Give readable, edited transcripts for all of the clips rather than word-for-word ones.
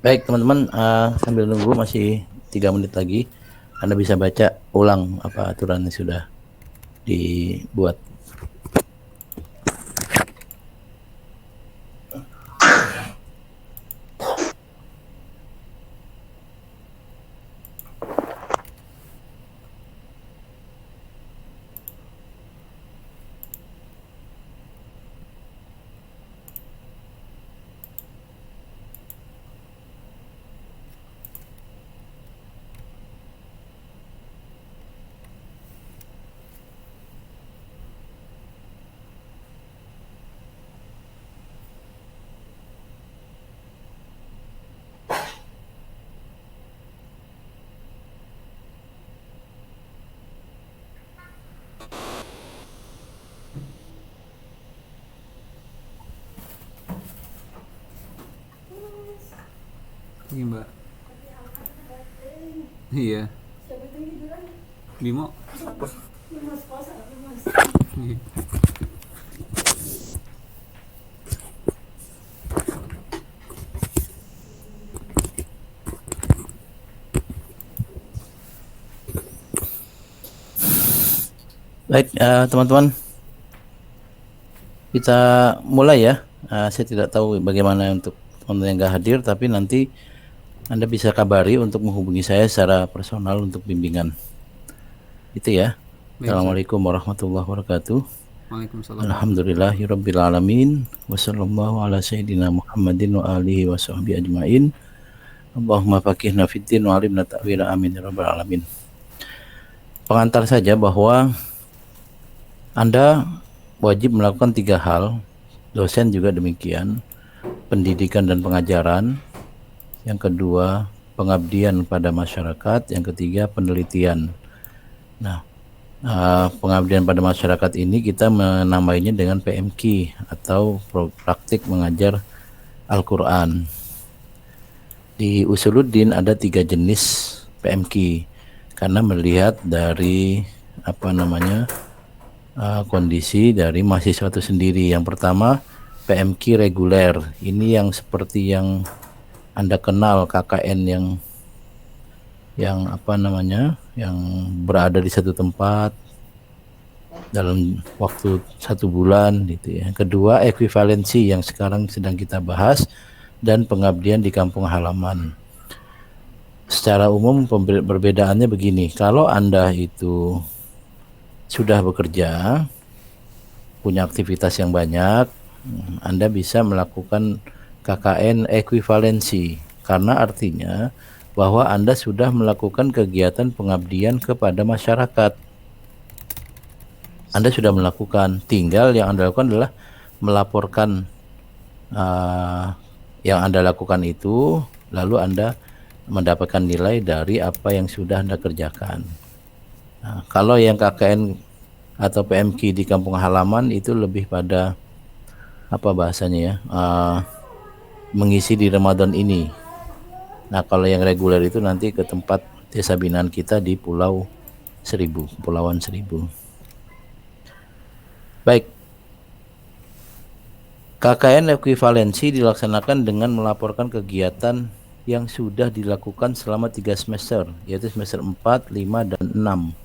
Baik teman-teman, sambil nunggu masih 3 menit lagi, Anda bisa baca ulang apa aturan yang sudah dibuat. Iya mbak. Iya. Bimo. Iya. Baik teman-teman, kita mulai ya. Saya tidak tahu bagaimana untuk teman-teman yang nggak hadir, tapi nanti Anda bisa kabari untuk menghubungi saya secara personal untuk bimbingan. Itu ya. Baik Ustaz. Assalamualaikum warahmatullahi wabarakatuh. Waalaikumsalam warahmatullahi. Alhamdulillahirabbil wassallallahu ala sayyidina Muhammadin wa alihi washabbihi ajmain. Allahumma faqihna fiddin wa alimna ta'wila, amin ya rabbal alamin. Pengantar saja bahwa Anda wajib melakukan 3 hal, dosen juga demikian, pendidikan dan pengajaran, yang kedua pengabdian pada masyarakat, yang ketiga penelitian. Nah, pengabdian pada masyarakat ini kita menamainya dengan PMQ atau praktik mengajar Al-Quran. Di Usuluddin ada 3 jenis PMQ karena melihat dari kondisi dari mahasiswa itu sendiri. Yang pertama PMQ reguler, ini yang seperti yang Anda kenal, KKN yang berada di satu tempat dalam waktu 1 bulan gitu ya. Kedua ekuivalensi yang sekarang sedang kita bahas, dan pengabdian di kampung halaman. Secara umum perbedaannya begini, kalau Anda itu sudah bekerja, punya aktivitas yang banyak, Anda bisa melakukan KKN ekuivalensi, karena artinya bahwa Anda sudah melakukan kegiatan pengabdian kepada masyarakat. Anda sudah melakukan, tinggal yang Anda lakukan adalah melaporkan yang Anda lakukan itu, lalu Anda mendapatkan nilai dari apa yang sudah Anda kerjakan. Nah, kalau yang KKN atau PMQ di kampung halaman itu lebih pada apa bahasanya ya, mengisi di Ramadan ini. Nah, kalau yang reguler itu nanti ke tempat desa binaan kita di Pulau Seribu, Kepulauan Seribu. Baik, KKN ekuivalensi dilaksanakan dengan melaporkan kegiatan yang sudah dilakukan selama 3 semester, yaitu semester 4, 5, dan 6.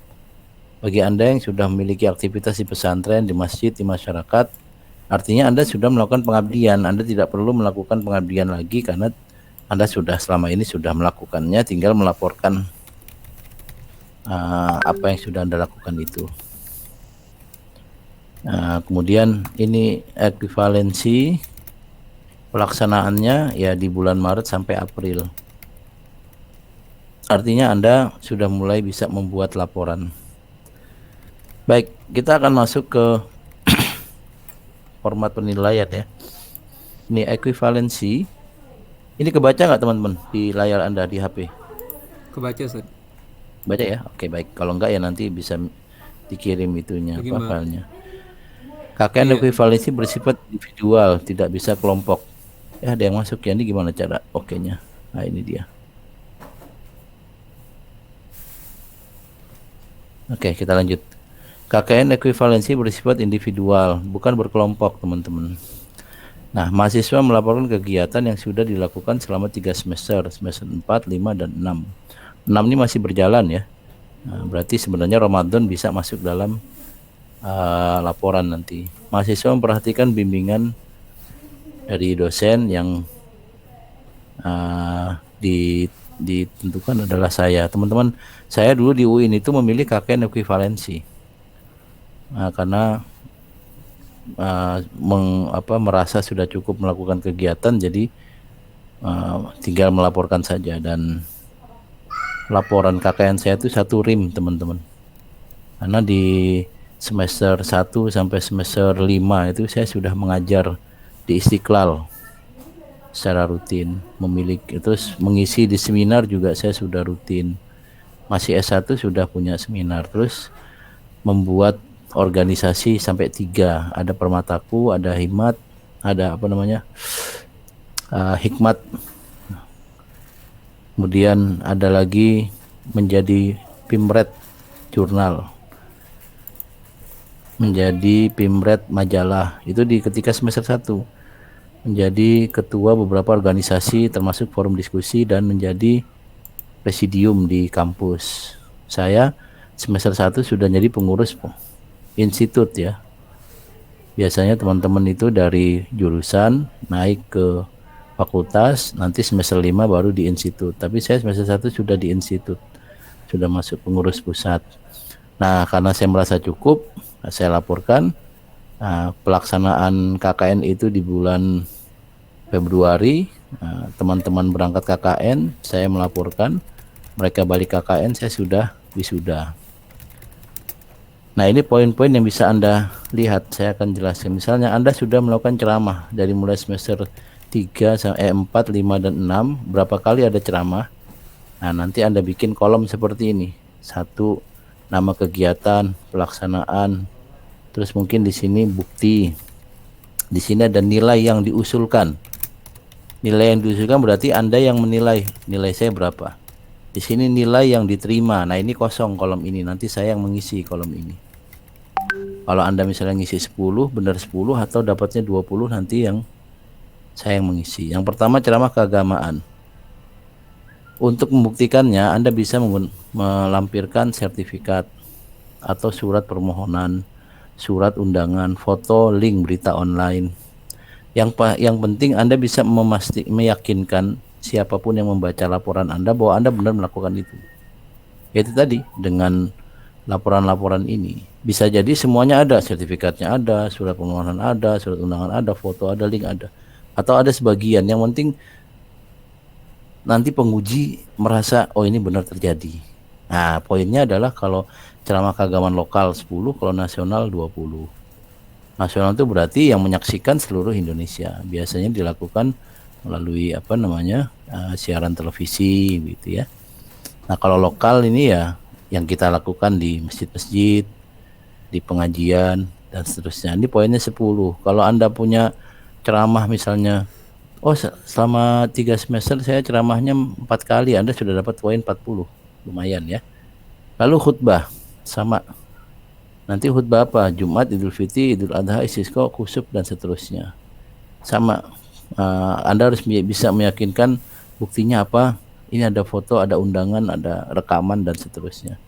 Bagi Anda yang sudah memiliki aktivitas di pesantren, di masjid, di masyarakat, artinya Anda sudah melakukan pengabdian. Anda tidak perlu melakukan pengabdian lagi karena Anda sudah selama ini sudah melakukannya, tinggal melaporkan apa yang sudah Anda lakukan itu. Kemudian ini ekuivalensi pelaksanaannya ya di bulan Maret sampai April. Artinya Anda sudah mulai bisa membuat laporan. Baik, kita akan masuk ke format penilaian ya. Ini ekuivalensi. Ini kebaca nggak teman-teman di layar Anda di HP? Kebaca Ustaz. Baca ya? Oke, baik. Kalau enggak ya nanti bisa dikirim itunya, Begini, Mbak. filenya. KKN Iya. ekuivalensi bersifat individual, tidak bisa kelompok. Ya, ada yang masuk ya, ini gimana cara oke-nya? Nah, ini dia. Oke, kita lanjut. KKN ekuivalensi bersifat individual, bukan berkelompok, teman-teman. Nah, mahasiswa melaporkan kegiatan yang sudah dilakukan selama 3 semester, semester 4, 5, dan 6. 6 ini masih berjalan ya. Nah, berarti sebenarnya Ramadan bisa masuk dalam laporan nanti. Mahasiswa memperhatikan bimbingan dari dosen yang ditentukan adalah saya. Teman-teman, saya dulu di UIN itu memilih KKN ekuivalensi. Karena merasa sudah cukup melakukan kegiatan, jadi tinggal melaporkan saja. Dan laporan KKN saya itu 1 RIM, teman-teman. Karena di semester 1 sampai semester 5 itu saya sudah mengajar di Istiqlal secara rutin, memiliki, terus mengisi di seminar juga saya sudah rutin. Masih S1 sudah punya seminar, terus membuat organisasi sampai 3, ada Permataku, ada Hikmat, ada Hikmat, kemudian ada lagi menjadi Pimret Jurnal, menjadi Pimret Majalah, itu di ketika semester 1, menjadi ketua beberapa organisasi termasuk forum diskusi, dan menjadi presidium di kampus. Saya semester 1 sudah jadi pengurus institut ya. Biasanya teman-teman itu dari jurusan naik ke fakultas, nanti semester 5 baru di institut. Tapi saya semester 1 sudah di institut, sudah masuk pengurus pusat. Nah, karena saya merasa cukup, saya laporkan. Pelaksanaan KKN itu di bulan Februari. Teman-teman berangkat KKN, saya melaporkan. Mereka balik KKN, saya sudah wisuda. Nah, ini poin-poin yang bisa Anda lihat, saya akan jelaskan. Misalnya Anda sudah melakukan ceramah dari mulai semester 3 sampai 4, 5, dan 6, berapa kali ada ceramah. Nah, nanti Anda bikin kolom seperti ini. 1, nama kegiatan, pelaksanaan, terus mungkin di sini bukti. Di sini ada nilai yang diusulkan. Nilai yang diusulkan berarti Anda yang menilai, nilai saya berapa. Di sini nilai yang diterima. Nah, ini kosong kolom ini, nanti saya yang mengisi kolom ini. Kalau Anda misalnya ngisi 10, benar 10, atau dapatnya 20, nanti yang saya yang mengisi. Yang pertama, ceramah keagamaan. Untuk membuktikannya, Anda bisa melampirkan sertifikat atau surat permohonan, surat undangan, foto, link berita online. Yang penting Anda bisa meyakinkan siapapun yang membaca laporan Anda bahwa Anda benar melakukan itu. Yaitu tadi, dengan laporan-laporan ini bisa jadi semuanya ada, sertifikatnya ada, surat permohonan ada, surat undangan ada, foto ada, link ada, atau ada sebagian. Yang penting nanti penguji merasa oh ini benar terjadi. Nah, poinnya adalah kalau ceramah keagamaan lokal 10, kalau nasional 20. Nasional itu berarti yang menyaksikan seluruh Indonesia. Biasanya dilakukan melalui siaran televisi gitu ya. Nah, kalau lokal ini ya yang kita lakukan di masjid-masjid, di pengajian, dan seterusnya. Ini poinnya 10. Kalau Anda punya ceramah misalnya, oh selama 3 semester saya ceramahnya 4 kali, Anda sudah dapat poin 40. Lumayan ya. Lalu khutbah, sama. Nanti khutbah apa? Jumat, Idul Fitri, Idul Adha, Istisqa, Kusuf, dan seterusnya. Sama. Anda harus bisa meyakinkan buktinya apa. Ini ada foto, ada undangan, ada rekaman, dan seterusnya.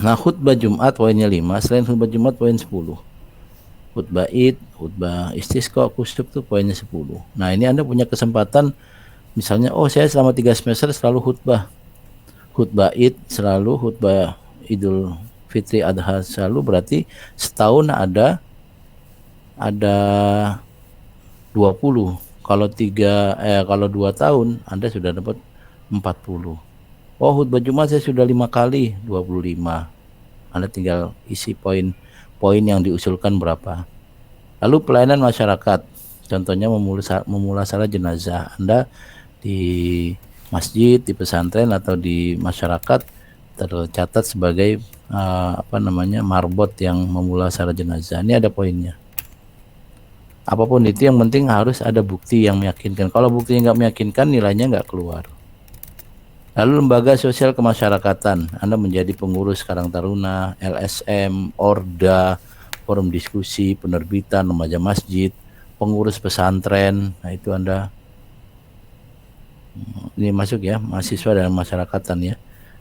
Nah, khutbah Jumat poinnya 5, selain khutbah Jumat poin 10. Khutbah Id, khutbah Istisqa, Kusuf itu poinnya 10. Nah, ini Anda punya kesempatan misalnya, oh saya selama 3 semester selalu khutbah. Khutbah Id selalu, khutbah Idul Fitri Adha selalu, berarti setahun ada 20. Kalau 2 tahun Anda sudah dapat 40. Oh, khutbah Jumat saya sudah 5 kali, 25. Anda tinggal isi poin yang diusulkan berapa. Lalu pelayanan masyarakat, contohnya memulasalah jenazah. Anda di masjid, di pesantren, atau di masyarakat tercatat sebagai marbot yang memulasalah jenazah. Ini ada poinnya. Apapun itu, yang penting harus ada bukti yang meyakinkan. Kalau buktinya nggak meyakinkan, nilainya nggak keluar. Lalu lembaga sosial kemasyarakatan, Anda menjadi pengurus Karang Taruna, LSM, Orda, forum diskusi, penerbitan, remaja masjid, pengurus pesantren. Nah itu Anda ini masuk ya, mahasiswa dan masyarakatan ya.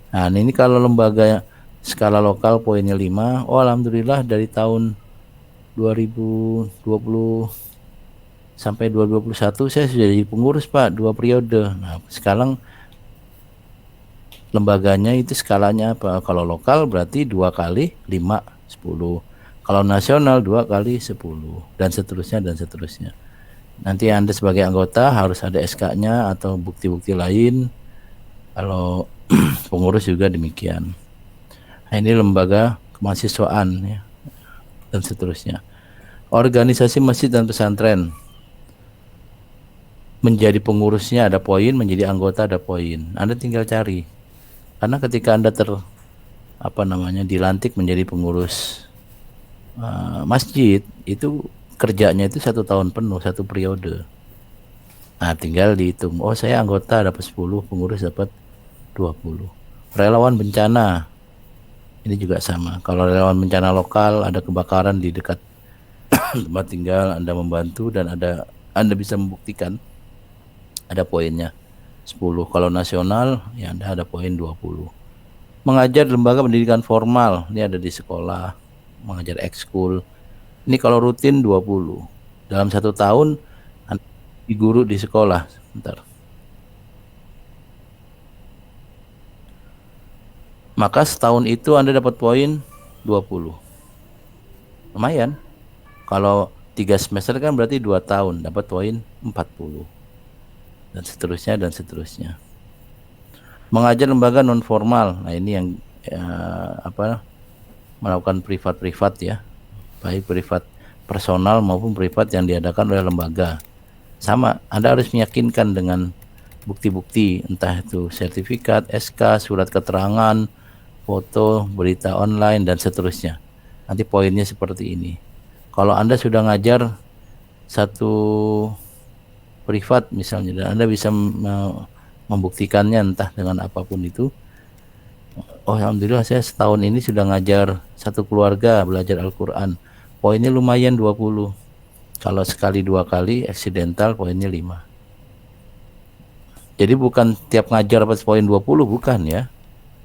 Nah ini kalau lembaga skala lokal poinnya 5. Oh alhamdulillah dari tahun 2020 sampai 2021 saya sudah jadi pengurus Pak, 2 periode. Nah sekarang lembaganya itu skalanya apa? Kalau lokal berarti 2 kali 5, 10. Kalau nasional 2 kali 10 dan seterusnya dan seterusnya. Nanti Anda sebagai anggota harus ada SK-nya atau bukti-bukti lain. Kalau pengurus juga demikian. Nah, ini lembaga kemahasiswaan ya, dan seterusnya. Organisasi masjid dan pesantren. Menjadi pengurusnya ada poin, menjadi anggota ada poin. Anda tinggal cari. Karena ketika Anda dilantik menjadi pengurus masjid, itu kerjanya itu 1 tahun penuh, 1 periode. Nah tinggal dihitung, oh saya anggota dapat 10, pengurus dapat 20. Relawan bencana ini juga sama. Kalau relawan bencana lokal, ada kebakaran di dekat tempat tinggal, Anda membantu dan Anda bisa membuktikan, ada poinnya 10. Kalau nasional ya Anda ada poin 20. Mengajar lembaga pendidikan formal, ini ada di sekolah, mengajar ekskul. Ini kalau rutin 20. Dalam 1 tahun Anda jadi guru di sekolah. Bentar. Maka setahun itu Anda dapat poin 20. Lumayan. Kalau 3 semester kan berarti 2 tahun dapat poin 40. Dan seterusnya dan seterusnya. Mengajar lembaga non formal. Nah, ini yang melakukan privat-privat ya. Baik privat personal maupun privat yang diadakan oleh lembaga. Sama, Anda harus meyakinkan dengan bukti-bukti, entah itu sertifikat, SK, surat keterangan, foto, berita online, dan seterusnya. Nanti poinnya seperti ini. Kalau Anda sudah ngajar satu privat misalnya, dan Anda bisa membuktikannya entah dengan apapun itu, oh alhamdulillah saya setahun ini sudah ngajar 1 keluarga belajar Al-Quran, poinnya lumayan 20. Kalau sekali 2 kali accidental poinnya 5. Jadi bukan tiap ngajar dapat poin 20, bukan ya.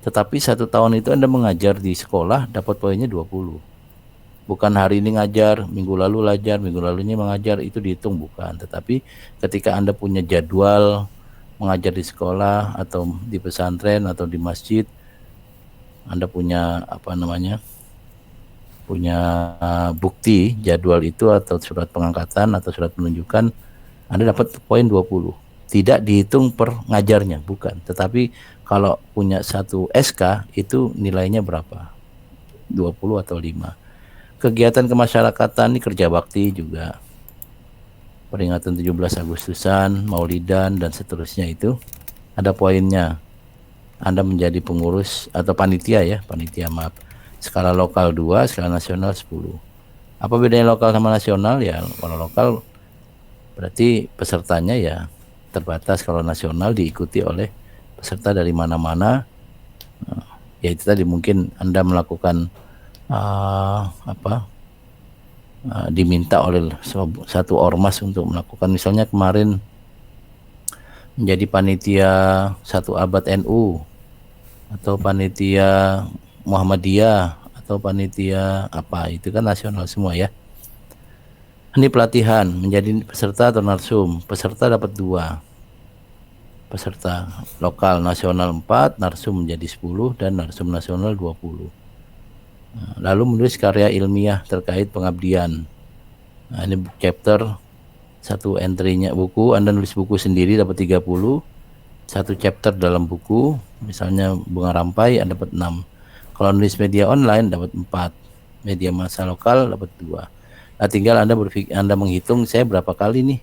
Tetapi 1 tahun itu Anda mengajar di sekolah dapat poinnya 20. Bukan hari ini ngajar, minggu lalu ngajar, minggu lalunya mengajar, itu dihitung bukan. Tetapi ketika Anda punya jadwal mengajar di sekolah atau di pesantren atau di masjid, Anda punya punya bukti jadwal itu atau surat pengangkatan atau surat penunjukan, Anda dapat poin 20. Tidak dihitung per ngajarnya, bukan. Tetapi kalau punya 1 SK itu nilainya berapa? 20 atau 5. Kegiatan kemasyarakatan ini kerja bakti juga. Peringatan 17 Agustusan, Maulidan dan seterusnya itu ada poinnya. Anda menjadi pengurus atau panitia ya, skala lokal 2, skala nasional 10. Apa bedanya lokal sama nasional? Ya kalau lokal berarti pesertanya ya terbatas, kalau nasional diikuti oleh peserta dari mana-mana. Ya itu tadi, mungkin Anda melakukan diminta oleh satu ormas untuk melakukan, misalnya kemarin menjadi panitia 1 abad NU atau panitia Muhammadiyah atau panitia apa, itu kan nasional semua ya. Ini pelatihan menjadi peserta atau narsum. Peserta dapat 2. Peserta lokal nasional 4, narsum menjadi 10 dan narsum nasional 20. Lalu menulis karya ilmiah terkait pengabdian. Nah, ini chapter 1 entry-nya buku, Anda nulis buku sendiri dapat 30. 1 chapter dalam buku, misalnya Bunga Rampai, Anda dapat 6. Kalau nulis media online dapat 4. Media massa lokal dapat 2. Nah, tinggal Anda menghitung saya berapa kali nih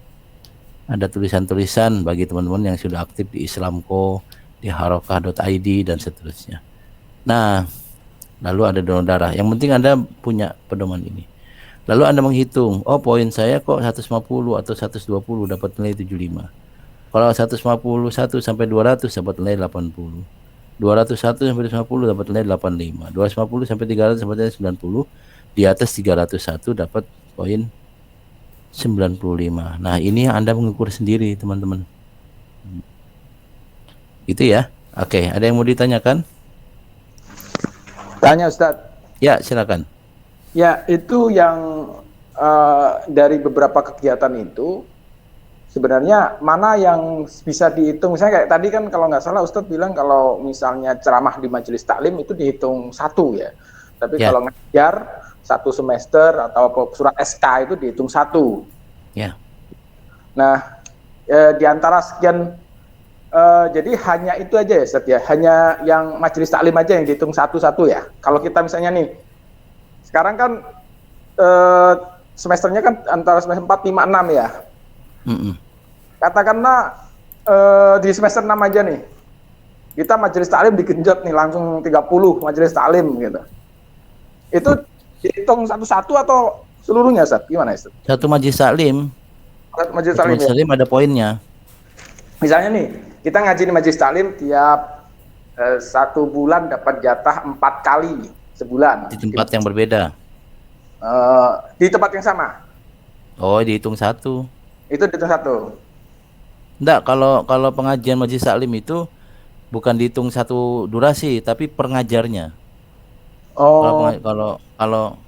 ada tulisan-tulisan bagi teman-teman yang sudah aktif di Islamco, di harokah.id dan seterusnya. Nah, lalu ada donor darah. Yang penting Anda punya pedoman ini. Lalu Anda menghitung, oh poin saya kok 150 atau 120 dapat nilai 75. Kalau 151 sampai 200 dapat nilai 80. 201 sampai 250 dapat nilai 85. 250 sampai 300 dapat nilai 90. Di atas 301 dapat poin 95. Nah, ini yang Anda mengukur sendiri, teman-teman. Itu ya. Oke, ada yang mau ditanyakan? Tanya Ustadz. Ya, silakan. Ya, itu yang dari beberapa kegiatan itu sebenarnya mana yang bisa dihitung? Misalnya kayak tadi kan kalau nggak salah Ustadz bilang kalau misalnya ceramah di majelis taklim itu dihitung satu ya. Tapi Ya. kalau ngajar satu semester atau surat SK itu dihitung satu. Ya. Nah, di antara sekian jadi hanya itu aja ya Ustadz ya, hanya yang majelis taklim aja yang dihitung satu-satu ya. Kalau kita misalnya nih, sekarang kan semesternya kan antara semester 4, 5, 6 ya. Katakanlah di semester 6 aja nih, kita majelis taklim digenjot nih langsung 30 majelis taklim gitu. Itu dihitung satu-satu atau seluruhnya Ustadz? Gimana Ustadz? Satu majelis taklim. Majelis taklim ada poinnya. Misalnya nih, kita ngaji di majelis taklim tiap 1 bulan dapat jatah 4 kali sebulan. Di tempat yang berbeda. Di tempat yang sama. Oh, dihitung satu. Itu dihitung satu. Enggak, kalau pengajian majelis taklim itu bukan dihitung satu durasi, tapi per ngajarnya. Oh. Kalau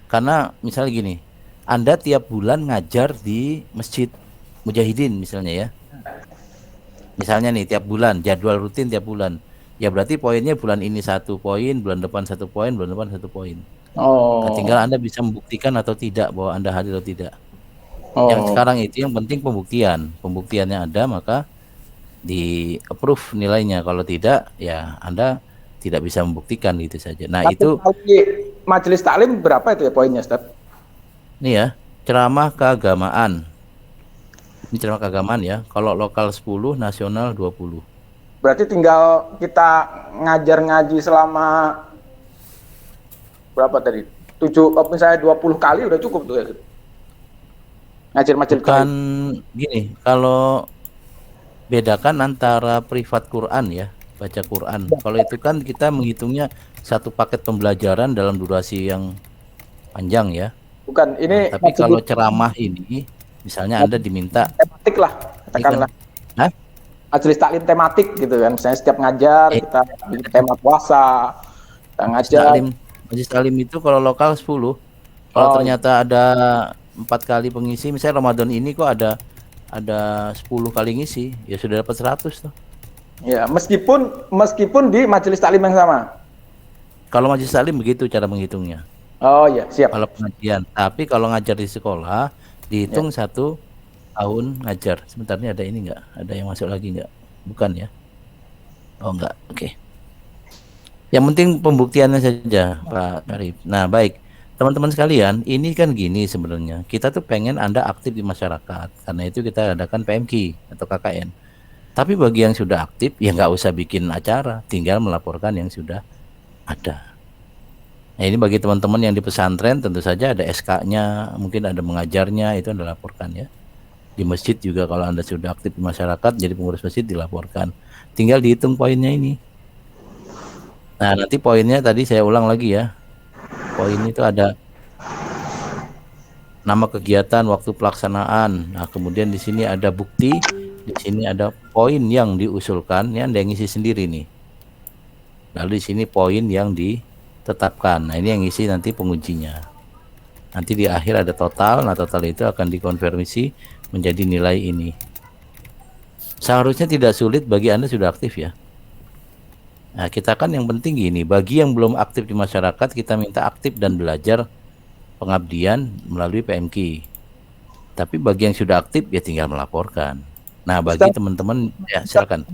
karena misalnya gini, Anda tiap bulan ngajar di Masjid Mujahidin misalnya ya. Misalnya nih tiap bulan, jadwal rutin tiap bulan. Ya berarti poinnya bulan ini 1 poin, bulan depan 1 poin, bulan depan 1 poin. Oh. Nah, tinggal Anda bisa membuktikan atau tidak bahwa Anda hadir atau tidak. Oh. Yang sekarang itu yang penting pembuktian. Pembuktiannya ada maka di approve nilainya. Kalau tidak ya Anda tidak bisa membuktikan itu saja. Nah, tapi itu majelis taklim berapa itu ya poinnya, Ustaz? Ini ya, ceramah keagamaan. Ini ceramah keagamaan ya. Kalau lokal 10, nasional 20. Berarti tinggal kita ngajar ngaji selama berapa tadi? 7, misalnya 20 kali udah cukup tuh ya. Ngajar majelis Bukan gini, kalau bedakan antara privat Quran ya, baca Quran. Kalau itu kan kita menghitungnya satu paket pembelajaran dalam durasi yang panjang ya. Bukan, ini Nah, tapi kalau ceramah ini, misalnya Anda diminta tematik lah, katakanlah. Hah? Majelis taklim tematik gitu kan. Misalnya setiap ngajar kita bikin tema puasa, kita ngajar. Majelis taklim itu kalau lokal 10. Kalau ternyata ada 4 kali pengisi, misalnya Ramadan ini kok ada 10 kali ngisi, ya sudah dapat 100 tuh. Ya, meskipun di majelis taklim yang sama. Kalau majelis taklim begitu cara menghitungnya. Oh ya, siap. Kalau pengajian, tapi kalau ngajar di sekolah dihitung 1 tahun ngajar. Sebentar, ini ada ini enggak? Ada yang masuk lagi enggak? Bukan ya? Oh enggak, oke. Yang penting pembuktiannya saja, Pak Arif. Nah, baik. Teman-teman sekalian, ini kan gini sebenarnya. Kita tuh pengen Anda aktif di masyarakat. Karena itu kita adakan PMK atau KKN. Tapi bagi yang sudah aktif, ya nggak usah bikin acara. Tinggal melaporkan yang sudah ada. Nah, ini bagi teman-teman yang di pesantren tentu saja ada SK-nya, mungkin ada mengajarnya, itu Anda laporkan ya. Di masjid juga kalau Anda sudah aktif di masyarakat, jadi pengurus masjid dilaporkan. Tinggal dihitung poinnya ini. Nah, nanti poinnya tadi saya ulang lagi ya. Poin itu ada nama kegiatan, waktu pelaksanaan. Nah, kemudian di sini ada bukti, di sini ada poin yang diusulkan, ini Anda yang ngisi sendiri nih. Lalu di sini poin yang ditetapkan. Nah, ini yang ngisi nanti pengujinya. Nanti di akhir ada total. Nah, total itu akan dikonfirmasi menjadi nilai ini. Seharusnya tidak sulit bagi Anda sudah aktif ya. Nah, kita kan yang penting gini, bagi yang belum aktif di masyarakat, kita minta aktif dan belajar pengabdian melalui PMK. Tapi bagi yang sudah aktif, ya tinggal melaporkan. Nah, bagi teman-teman, ya silakan.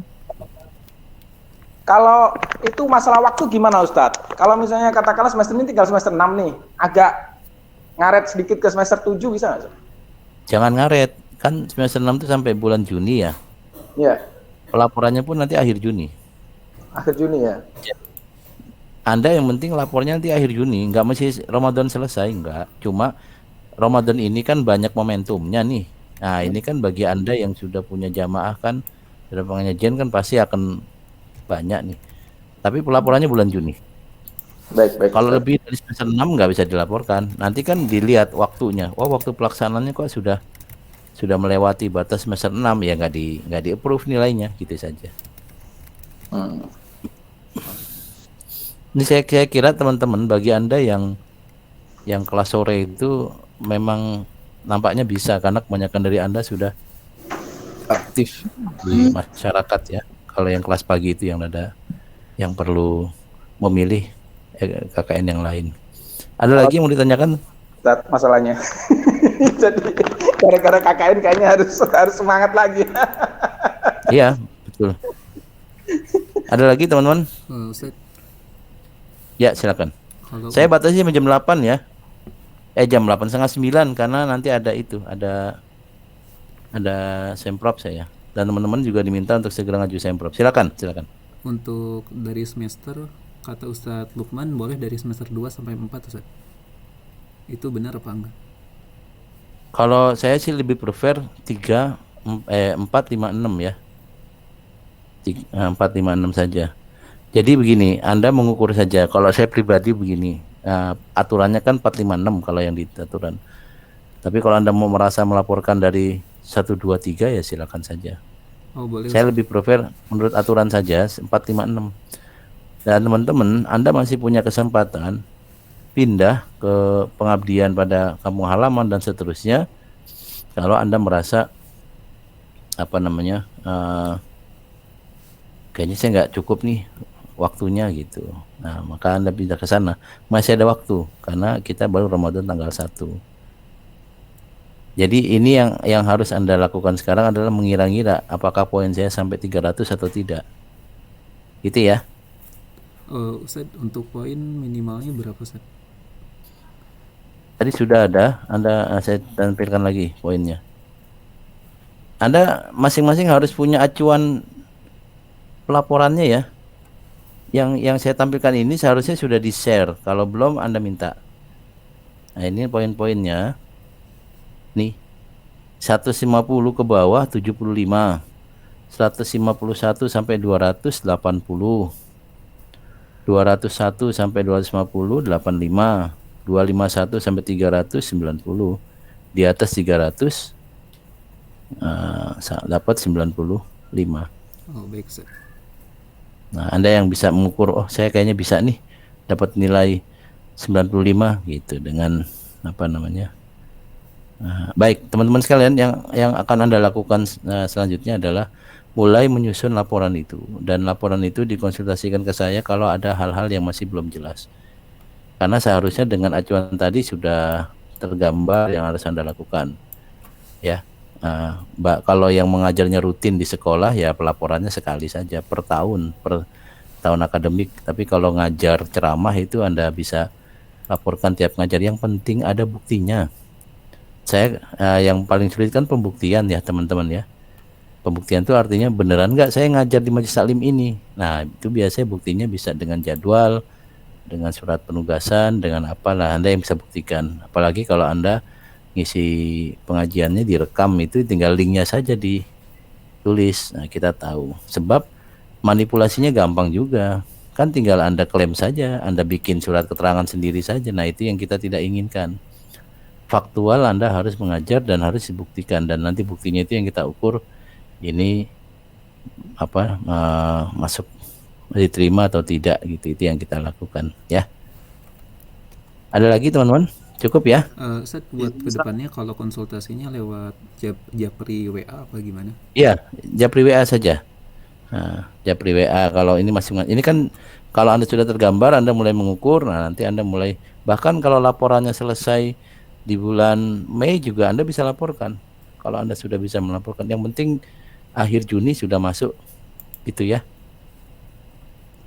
Kalau itu masalah waktu gimana Ustadz? Kalau misalnya katakanlah semester ini tinggal semester 6 nih, agak ngaret sedikit ke semester 7 bisa nggak? Jangan ngaret, kan semester 6 itu sampai bulan Juni ya. Iya. Pelaporannya pun nanti akhir Juni. Akhir Juni ya. Anda yang penting lapornya nanti akhir Juni, nggak mesti Ramadan selesai, nggak. Cuma Ramadan ini kan banyak momentumnya nih. Nah, ini kan bagi Anda yang sudah punya jamaah kan, sudah pengajian kan pasti akan banyak nih. Tapi pelaporannya bulan Juni. Baik, Kalau Ustaz. lebih dari semester 6 nggak bisa dilaporkan. Nanti kan dilihat waktunya. Oh, waktu pelaksanaannya kok sudah melewati batas semester 6 ya nggak di approve nilainya gitu saja. Hmm. Ini saya kira teman-teman bagi Anda yang kelas sore itu memang nampaknya bisa karena kebanyakan dari Anda sudah aktif di masyarakat ya. Kalau yang kelas pagi itu yang perlu memilih KKN yang lain. Ada Kalau lagi yang mau ditanyakan? Ustaz, masalahnya. Jadi gara-gara KKN kayaknya harus semangat lagi. Iya, betul. Ada lagi teman-teman? Ustaz, Ya, silakan. kalau Saya batasi jam 8 ya. Jam 8 setengah 9 karena nanti ada semprop saya. Dan teman-teman juga diminta untuk segera ngaju semprop. Silakan. untuk dari semester, kata Ustadz Lukman boleh dari semester 2 sampai 4 Ustaz. Itu benar apa enggak? Kalau saya sih lebih prefer 4, 5, 6 ya. 4, 5, 6 saja. Jadi begini, Anda mengukur saja. Kalau saya pribadi begini, aturannya kan 4, 5, 6 kalau yang di aturan. Tapi kalau Anda mau merasa melaporkan dari 1, 2, 3 ya silakan saja. Oh, boleh Saya Ustaz. lebih prefer menurut aturan saja 4, 5, 6. Dan teman-teman, Anda masih punya kesempatan pindah ke pengabdian pada kampung halaman dan seterusnya kalau Anda merasa kayaknya saya nggak cukup nih waktunya gitu. Nah, maka Anda pindah ke sana. Masih ada waktu karena kita baru Ramadan tanggal 1. Jadi ini yang harus Anda lakukan sekarang adalah mengira-ngira apakah poin saya sampai 300 atau tidak. Gitu ya. Ustaz, untuk poin minimalnya berapa Ustaz? Tadi sudah ada, saya tampilkan lagi poinnya. Anda masing-masing harus punya acuan pelaporannya ya. Yang saya tampilkan ini seharusnya sudah di-share. Kalau belum Anda minta. Nah, ini poin-poinnya. Nih. 150 ke bawah 75. 151 sampai 280. 201 sampai 250 85. 251 sampai 300 90. Di atas 300 dapat 95. Oh, baik Ustaz. Nah, Anda yang bisa mengukur, oh saya kayaknya bisa nih dapat nilai 95 gitu dengan baik, teman-teman sekalian, yang akan Anda lakukan selanjutnya adalah mulai menyusun laporan itu, dan laporan itu dikonsultasikan ke saya kalau ada hal-hal yang masih belum jelas. Karena seharusnya dengan acuan tadi sudah tergambar yang harus Anda lakukan. Ya. Kalau yang mengajarnya rutin di sekolah ya pelaporannya sekali saja per tahun akademik. Tapi kalau ngajar ceramah itu Anda bisa laporkan tiap ngajar. Yang penting ada buktinya. Saya yang paling sulit kan pembuktian ya teman-teman ya. Pembuktian itu artinya beneran nggak saya ngajar di majelis taklim ini. Nah itu biasanya buktinya bisa dengan jadwal, dengan surat penugasan, dengan apalah Anda yang bisa buktikan. Apalagi kalau Anda ngisi pengajiannya direkam, itu tinggal linknya saja ditulis. Nah kita tahu. Sebab manipulasinya gampang juga. Kan tinggal Anda klaim saja, Anda bikin surat keterangan sendiri saja. Nah itu yang kita tidak inginkan. Faktual Anda harus mengajar dan harus dibuktikan, dan nanti buktinya itu yang kita ukur ini masuk diterima atau tidak gitu. Itu yang kita lakukan ya. Ada lagi teman-teman? Cukup ya? Ustaz, buat kedepannya kalau konsultasinya lewat Japri WA apa gimana? Iya, Japri WA saja. Nah, Japri WA kalau ini ini kan kalau Anda sudah tergambar, Anda mulai mengukur. Nah nanti Anda mulai, bahkan kalau laporannya selesai di bulan Mei juga Anda bisa laporkan. Kalau Anda sudah bisa melaporkan, yang penting akhir Juni sudah masuk itu ya.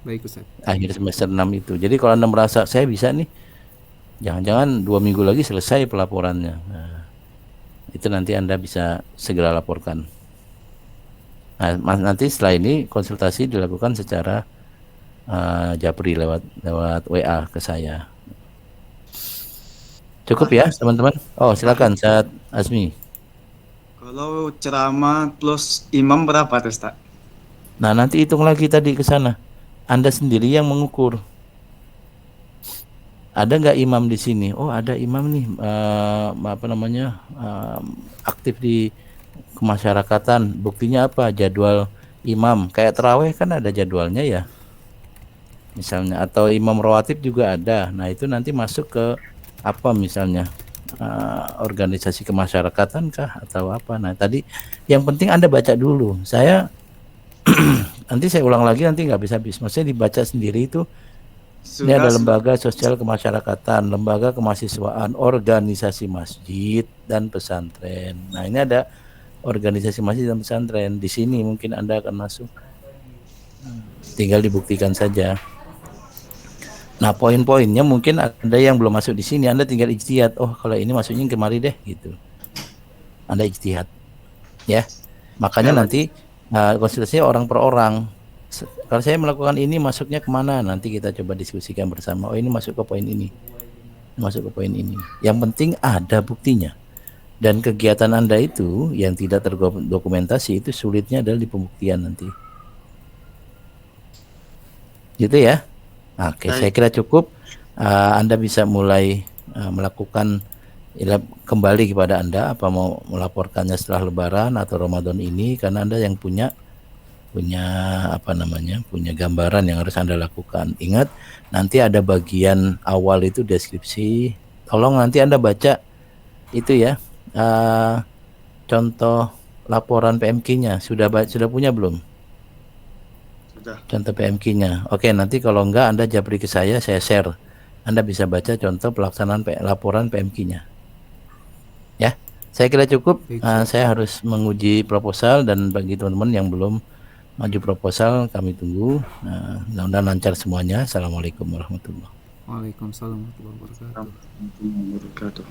Baik Ustaz. Akhir semester 6 itu. Jadi kalau Anda merasa saya bisa nih, jangan-jangan 2 minggu lagi selesai pelaporannya. Nah, itu nanti Anda bisa segera laporkan. Nah, nanti setelah ini konsultasi dilakukan secara Japri lewat WA ke saya. Cukup ya teman-teman? Oh silakan Ustaz Azmi. Kalau ceramah plus imam berapa tuh Ustaz? Nah nanti hitung lagi tadi ke sana. Anda sendiri yang mengukur. ada nggak imam di sini? Oh, ada imam nih, aktif di kemasyarakatan. Buktinya apa? Jadwal imam. Kayak terawih kan ada jadwalnya ya, misalnya. Atau imam rawatib juga ada. Nah, itu nanti masuk ke apa misalnya? Organisasi kemasyarakatan kah atau apa? Nah, tadi yang penting Anda baca dulu. Saya nanti saya ulang lagi, nanti nggak bisa habis. Maksudnya dibaca sendiri itu. Ini ada Sudah, lembaga sosial kemasyarakatan, lembaga kemahasiswaan, organisasi masjid dan pesantren. Nah, ini ada organisasi masjid dan pesantren. Di sini mungkin Anda akan masuk. Tinggal dibuktikan saja. Nah, poin-poinnya mungkin ada yang belum masuk di sini. Anda tinggal ijtihad. Oh, kalau ini masuknya kemari deh gitu. Anda ijtihad. Ya. Makanya nanti konsultasinya orang per orang. Kalau saya melakukan ini masuknya kemana? Nanti kita coba diskusikan bersama. Oh, ini masuk ke poin ini, masuk ke poin ini. Yang penting ada buktinya. Dan kegiatan Anda itu yang tidak terdokumentasi itu sulitnya adalah di pembuktian nanti. Gitu ya. Oke, saya kira cukup. Anda bisa mulai melakukan kembali kepada Anda, apa mau melaporkannya setelah Lebaran atau Ramadan ini, karena Anda yang punya punya gambaran yang harus Anda lakukan. Ingat, nanti ada bagian awal itu deskripsi. Tolong nanti Anda baca itu ya, contoh laporan PMK-nya. Sudah punya belum? sudah. Contoh PMK-nya. Oke, nanti kalau enggak Anda japri ke saya share. Anda bisa baca contoh pelaksanaan laporan PMK-nya. Ya, saya kira cukup. Saya harus menguji proposal, dan bagi teman-teman yang belum maju proposal kami tunggu. Mudah-mudahan lancar semuanya. Assalamualaikum warahmatullahi wabarakatuh. Waalaikumsalam warahmatullahi wabarakatuh. Warahmatullahi wabarakatuh.